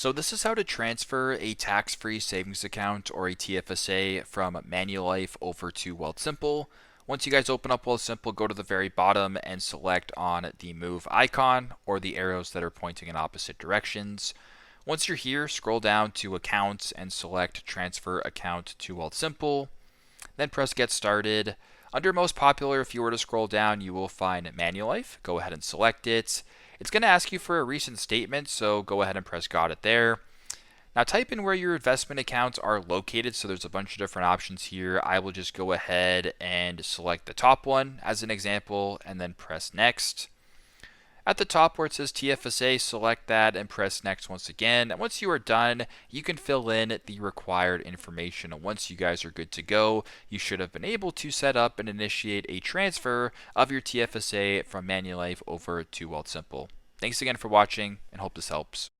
So this is how to transfer a tax-free savings account or a TFSA from Manulife over to Wealthsimple. Once you guys open up Wealthsimple, go to the very bottom and select on the move icon or the arrows that are pointing in opposite directions. Once you're here, scroll down to accounts and select transfer account to Wealthsimple. Then press get started. Under most popular, if you were to scroll down, you will find Manulife. Go ahead and select it. It's going to ask you for a recent statement, so go ahead and press got it there. Now type in where your investment accounts are located. So there's a bunch of different options here. I will just go ahead and select the top one as an example and then press next. At the top where it says TFSA, select that and press next once again. And once you are done, you can fill in the required information. And once you guys are good to go, you should have been able to set up and initiate a transfer of your TFSA from Manulife over to Wealthsimple. Thanks again for watching and hope this helps.